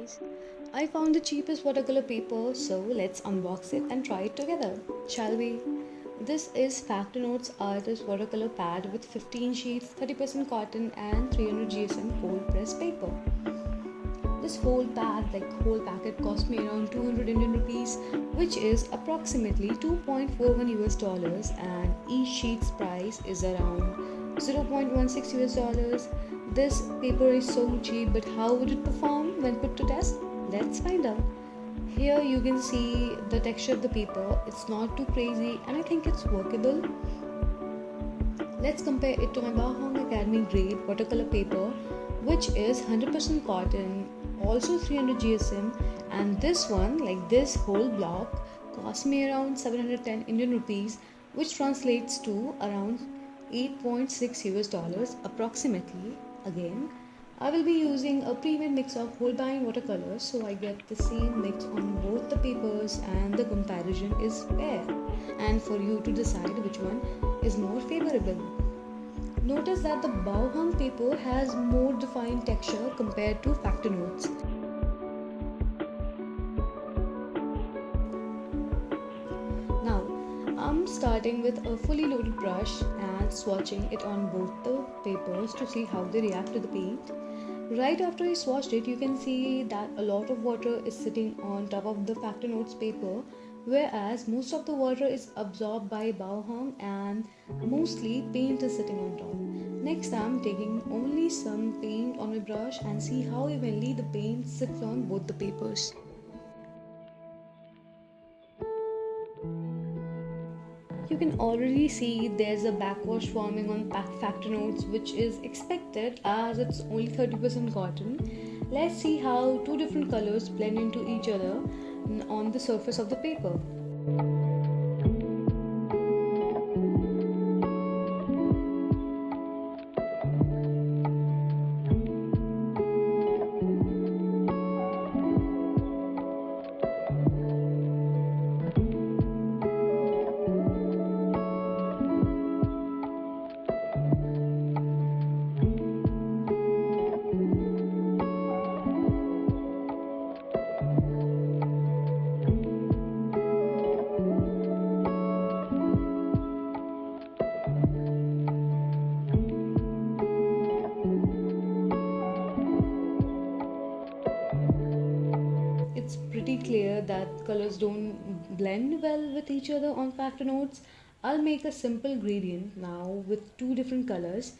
guys, I found the cheapest watercolor paper, so let's unbox it and try it together, shall we? This is Factor Notes Artist Watercolor Pad with 15 sheets, 30% cotton and 300 GSM cold press paper. This whole pad, like whole packet, cost me around 200 Indian rupees, which is approximately 2.41 US dollars, and each sheet's price is around 0.16 US dollars. This paper is so cheap, but how would it perform when put to test? Let's find out. Here you can see the texture of the paper. It's not too crazy, and I think it's workable. Let's compare it to my Bahong Academy grade watercolor paper, which is 100% cotton, also 300 GSM, and this one, like this whole block, cost me around 710 Indian rupees, which translates to around 8.6 US dollars approximately. Again, I will be using a pre-made mix of whole bind watercolors, so I get the same mix on both the papers and the comparison is fair, and for you to decide which one is more favorable. Notice that the Bauhang paper has more defined texture compared to Factor Notes. Now, I'm starting with a fully loaded brush and swatching it on both the papers to see how they react to the paint. Right after I swatched it, you can see that a lot of water is sitting on top of the Factor Notes paper, whereas most of the water is absorbed by Bauhong and mostly paint is sitting on top. Next, I'm taking only some paint on my brush and see how evenly the paint sits on both the papers. You can already see there's a backwash forming on Factor Notes, which is expected as it's only 30% cotton. Let's see how two different colors blend into each other on the surface of the paper. It's pretty clear that colors don't blend well with each other on Factor Notes. I'll make a simple gradient now with two different colors.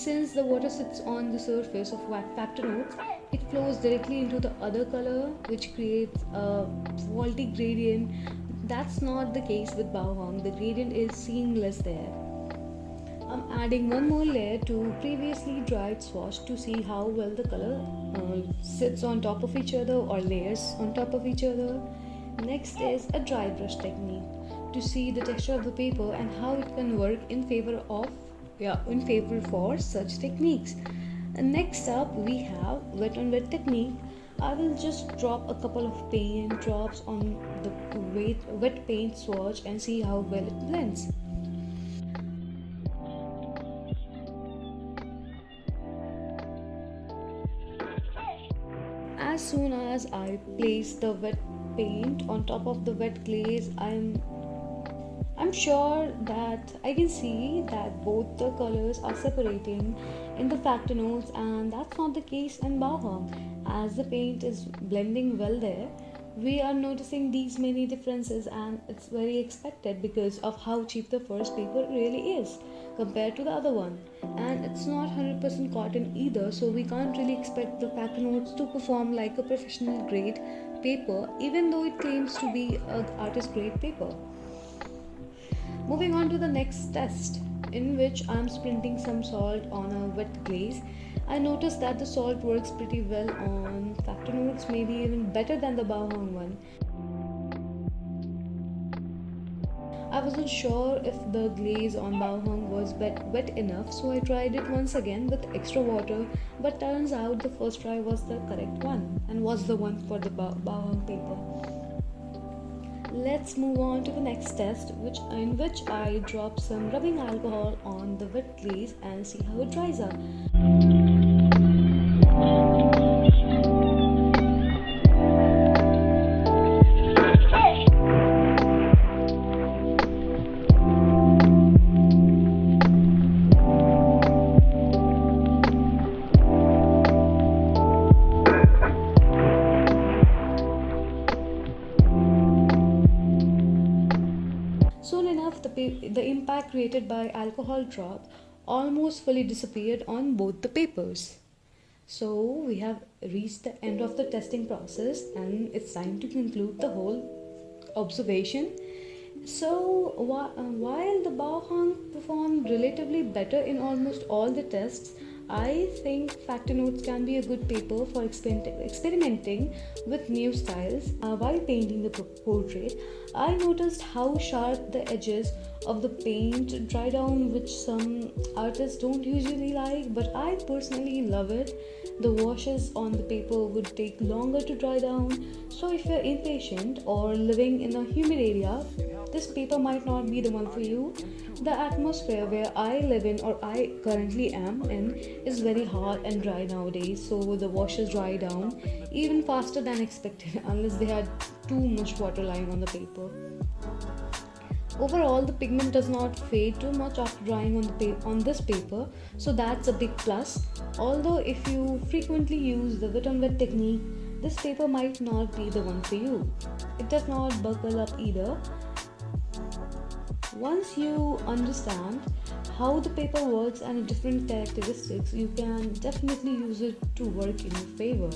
Since the water sits on the surface of Factor Notes, it flows directly into the other color, which creates a faulty gradient. That's not the case with Bauhong. The gradient is seamless there. I'm adding one more layer to previously dried swatch to see how well the color sits on top of each other or layers on top of each other. Next is a dry brush technique to see the texture of the paper and how it can work in favor for such techniques. And next up we have wet on wet technique. I will just drop a couple of paint drops on the wet paint swatch and see how well it blends. As soon as I place the wet paint on top of the wet glaze, I'm sure that I can see that both the colors are separating in the Factor Notes, and that's not the case in Bauhong. As the paint is blending well there, we are noticing these many differences, and it's very expected because of how cheap the first paper really is compared to the other one, and it's not 100% cotton either, so we can't really expect the Factor Notes to perform like a professional grade paper, even though it claims to be an artist grade paper. Moving on to the next test, in which I'm sprinkling some salt on a wet glaze. I noticed that the salt works pretty well on Factor Notes, maybe even better than the Bauhong one. I wasn't sure if the glaze on Bauhong was wet enough, so I tried it once again with extra water, but turns out the first try was the correct one and was the one for the Bauhong paper. Let's move on to the next test, in which I drop some rubbing alcohol on the wet glaze and see how it dries up. Soon enough, the impact created by alcohol drop almost fully disappeared on both the papers. So we have reached the end of the testing process and it's time to conclude the whole observation. So while the Bauhang performed relatively better in almost all the tests, I think Factor Notes can be a good paper for experimenting with new styles while painting the portrait. I noticed how sharp the edges of the paint dry down, which some artists don't usually like, but I personally love it. The washes on the paper would take longer to dry down, so if you're impatient or living in a humid area, this paper might not be the one for you. The atmosphere where I live in, or I currently am in, is very hot and dry nowadays, so the washes dry down even faster than expected unless they had too much water lying on the paper. Overall, the pigment does not fade too much after drying on this paper, so that's a big plus. Although if you frequently use the wet on wet technique, this paper might not be the one for you. It does not buckle up either. Once you understand how the paper works and different characteristics, you can definitely use it to work in your favor.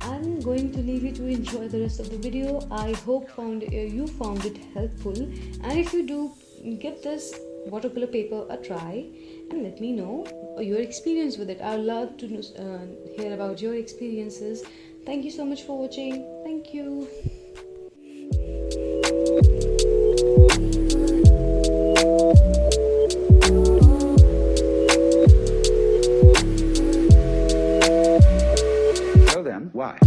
I'm going to leave you to enjoy the rest of the video. I hope you found it helpful, and if you do, give this watercolor paper a try and let me know your experience with it. I'd love to hear about your experiences. Thank you so much for watching. Thank you. So then, why?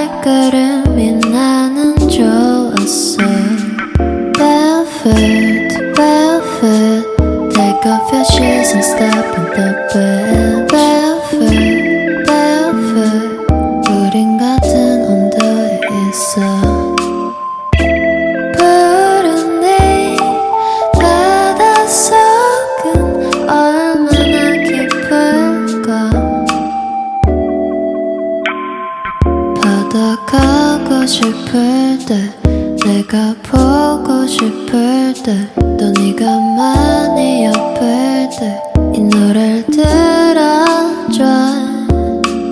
발걸음이 나는 좋았어. Barefoot, barefoot, take off your shoes and step in the bed. Barefoot, barefoot, 우린 같은 온도에 있어. 푸른 이 바닷속은 얼마나 깊을까. 바다 가고 싶을 때, 내가 보고 싶을 때, 또 네가 많이 아플 때 이 노래를 들어줘.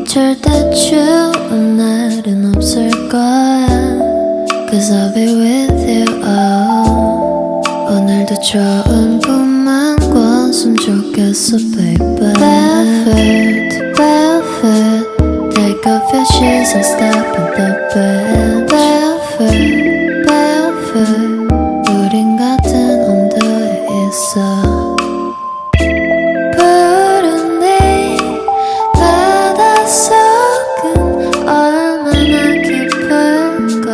절대 추운 날은 없을 거야, Cause I'll be with you. 오늘도 좋은 꿈만 꿨으면 좋겠어, baby. Barefoot, barefoot, take off your shoes and step in the bed. Barefoot, barefoot, 우린 같은 온도에 있어. 푸른 이 바닷속은 얼마나 깊을까.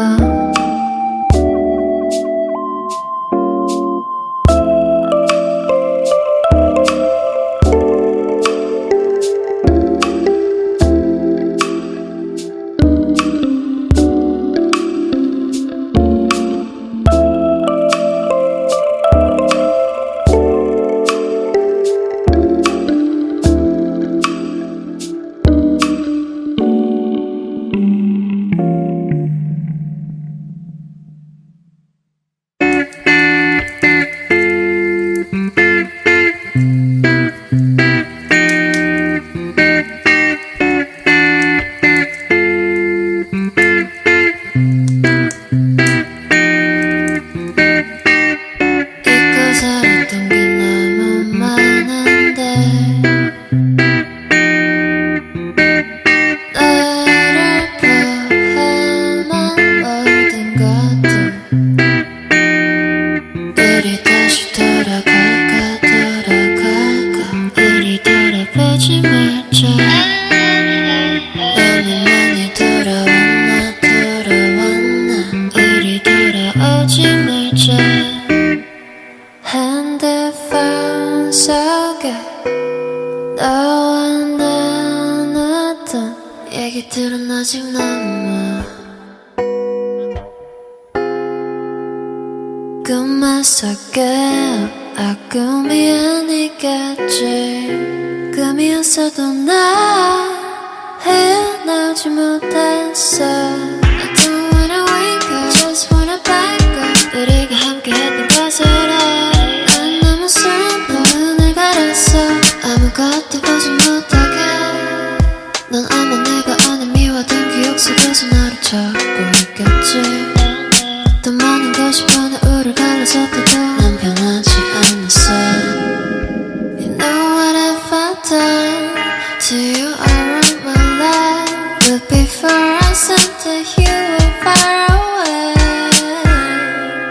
핸드폰 속에 너와 나눴던 얘기들은 아직 남아. 꿈에서 깨어 꿈이 아니겠지. 꿈이었어도 나 헤어나오지 못했어. I don't wanna wake up, just wanna back up. 우리가 함께했던 것을 해. 난 너무 슬퍼 눈을 가렸어. 아무것도 보지 못하게. 넌 아마 내가 아는 미워둔 기억 속에서 나를 찾고 있겠지. 더 많은 것이 변해 우릴 갈라졌다도 난 변하지 않았어. You know what have I done to you all of my life. But before I said that you were far away.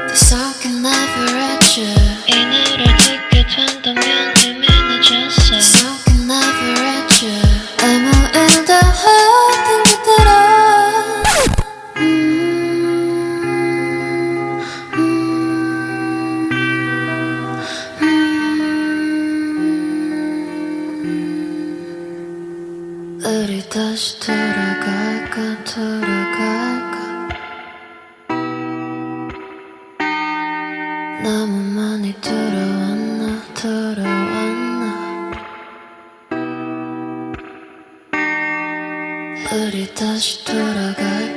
This song can never reach you. 이 노래를 듣게 된다면 이미 늦었어. This song can never reach you. 아무 일도 없던 그대로. 우리 다시 돌아갈까 돌아갈까. 너무 많이 돌아왔나 돌아왔나. 우리 다시 돌아갈까.